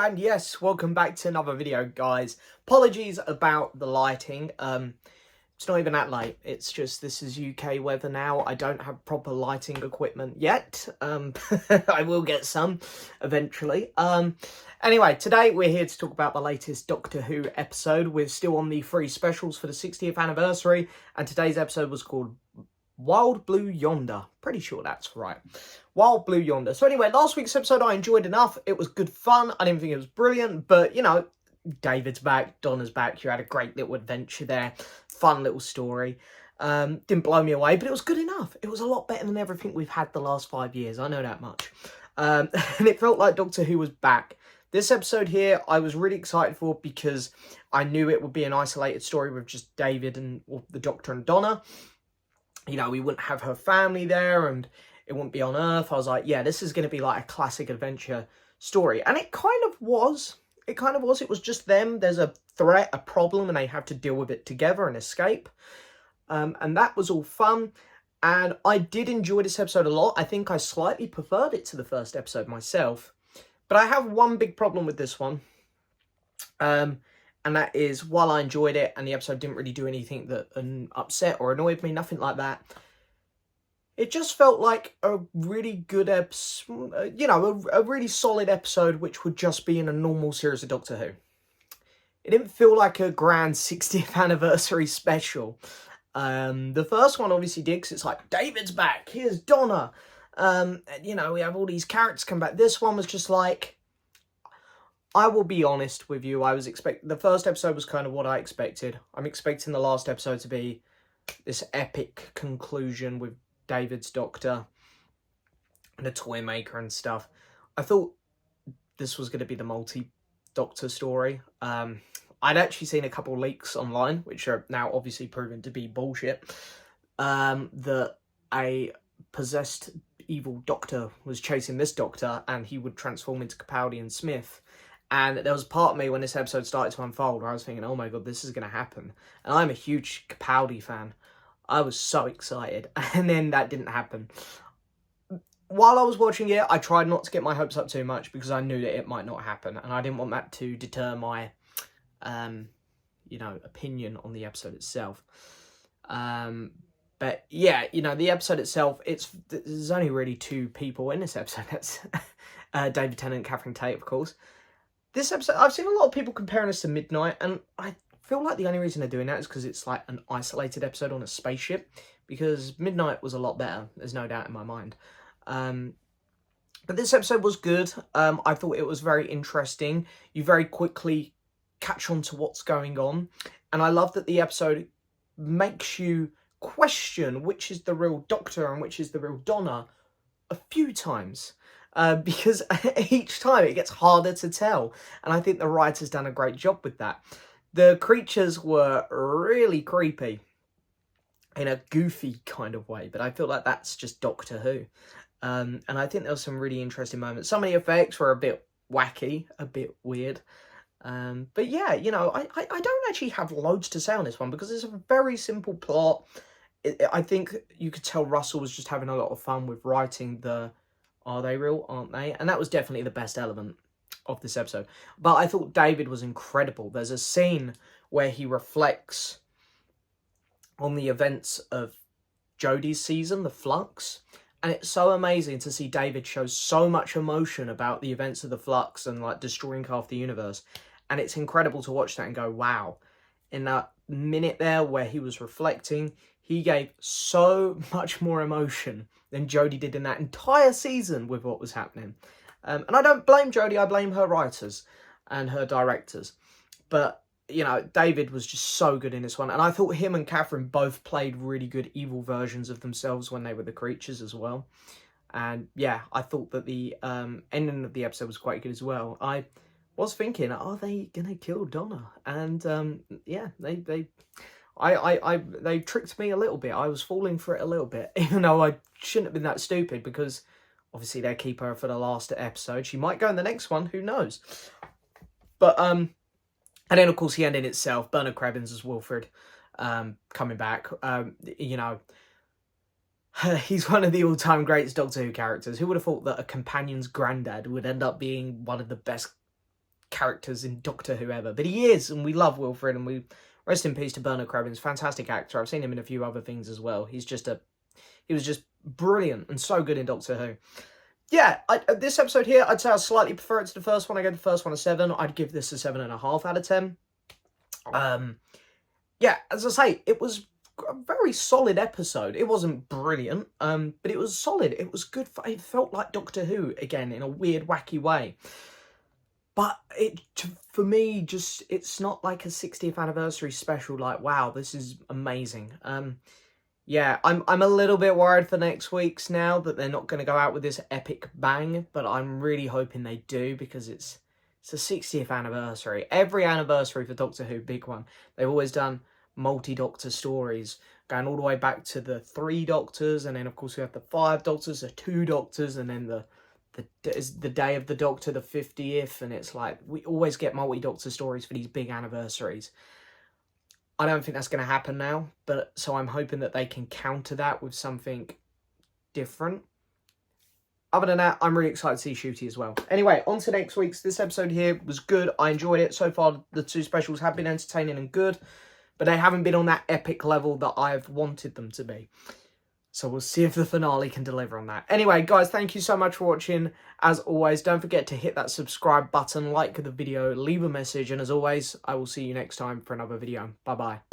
And yes, welcome back to another video, guys. Apologies about the lighting. It's not even that late. It's just this is UK weather now. I don't have proper lighting equipment yet. I will get some eventually. Anyway, today we're here to talk about the latest Doctor Who episode. We're still on the free specials for the 60th anniversary, and today's episode was called Wild Blue Yonder. Pretty sure that's right. Wild Blue Yonder. So anyway, last week's episode I enjoyed enough. It was good fun. I didn't think it was brilliant, but you know, David's back, Donna's back. You had a great little adventure there. Fun little story. Didn't blow me away, but it was good enough. It was a lot better than everything we've had the last 5 years. I know that much. And it felt like Doctor Who was back. This episode here, I was really excited for because I knew it would be an isolated story with just David and the Doctor and Donna. You know, we wouldn't have her family there and it wouldn't be on Earth. I was like, yeah, this is going to be like a classic adventure story. And it kind of was. It kind of was. It was just them. There's a threat, a problem, and they have to deal with it together and escape. And that was all fun. And I did enjoy this episode a lot. I think I slightly preferred it to the first episode myself. But I have one big problem with this one. And that is, while I enjoyed it and the episode didn't really do anything that upset or annoyed me, nothing like that, it just felt like a really good episode, you know, a really solid episode which would just be in a normal series of Doctor Who. It didn't feel like a grand 60th anniversary special. The first one obviously did, because it's like, David's back, here's Donna. You know, we have all these characters come back. This one was just like, I will be honest with you, the first episode was kind of what I expected. I'm expecting the last episode to be this epic conclusion with David's Doctor and the toy maker and stuff. I thought this was going to be the multi-Doctor story. I'd actually seen a couple leaks online, which are now obviously proven to be bullshit, that a possessed evil Doctor was chasing this Doctor and he would transform into Capaldi and Smith. And there was a part of me when this episode started to unfold where I was thinking, oh my god, this is going to happen. And I'm a huge Capaldi fan. I was so excited. And then that didn't happen. While I was watching it, I tried not to get my hopes up too much because I knew that it might not happen. And I didn't want that to deter my, you know, opinion on the episode itself. But yeah, you know, the episode itself, there's only really two people in this episode. That's David Tennant and Catherine Tate, of course. This episode, I've seen a lot of people comparing this to Midnight, and I feel like the only reason they're doing that is because it's like an isolated episode on a spaceship, because Midnight was a lot better, there's no doubt in my mind. But this episode was good. I thought it was very interesting. You very quickly catch on to what's going on, and I love that the episode makes you question which is the real Doctor and which is the real Donna a few times. Because each time it gets harder to tell. And I think the writer's done a great job with that. The creatures were really creepy in a goofy kind of way, but I feel like that's just Doctor Who. And I think there was some really interesting moments. Some of the effects were a bit wacky, a bit weird. But yeah, you know, I don't actually have loads to say on this one because it's a very simple plot. I think you could tell Russell was just having a lot of fun with writing the are they real, aren't they? And that was definitely the best element of this episode. But I thought David was incredible. There's a scene where he reflects on the events of Jodie's season, The Flux. And it's so amazing to see David show so much emotion about the events of The Flux and like destroying half the universe. And it's incredible to watch that and go, wow. In that minute there where he was reflecting, he gave so much more emotion than Jodie did in that entire season with what was happening. And I don't blame Jodie, I blame her writers and her directors. But, you know, David was just so good in this one. And I thought him and Catherine both played really good evil versions of themselves when they were the creatures as well. And yeah, I thought that the ending of the episode was quite good as well. I was thinking, are they going to kill Donna? And yeah, they tricked me a little bit. I was falling for it a little bit, even though I shouldn't have been that stupid because obviously they'll keep her for the last episode. She might go in the next one, who knows? But, and then of course the ending itself, Bernard Cribbins as Wilfred, coming back. You know, he's one of the all-time greatest Doctor Who characters. Who would have thought that a companion's granddad would end up being one of the best characters in Doctor Who ever, but he is, and we love Wilfred, and we rest in peace to Bernard Cribbins, fantastic actor. I've seen him in a few other things as well. He was just brilliant and so good in Doctor Who. Yeah, this episode here, I'd say I slightly prefer it to the first one. I gave the first one a 7. I'd give this a 7.5 out of 10. Yeah, as I say, it was a very solid episode. It wasn't brilliant, but it was solid. It was good. It felt like Doctor Who again in a weird, wacky way. But for me, it's not like a 60th anniversary special. Like, wow, this is amazing. Yeah, I'm a little bit worried for next week's now that they're not going to go out with this epic bang, but I'm really hoping they do because it's the 60th anniversary. Every anniversary for Doctor Who, big one. They've always done multi-Doctor stories, going all the way back to the 3 Doctors, and then of course we have the 5 Doctors, the 2 Doctors, and then the Day of the Doctor, the 50th, and it's like we always get multi-Doctor stories for these big anniversaries. I don't think that's going to happen now, but so I'm hoping that they can counter that with something different. Other than that, I'm really excited to see Shooty as well. Anyway, on to next week's. This episode here was good. I enjoyed it. So far, the 2 specials have been entertaining and good, but they haven't been on that epic level that I've wanted them to be. So we'll see if the finale can deliver on that. Anyway, guys, thank you so much for watching. As always, don't forget to hit that subscribe button, like the video, leave a message, and as always, I will see you next time for another video. Bye-bye.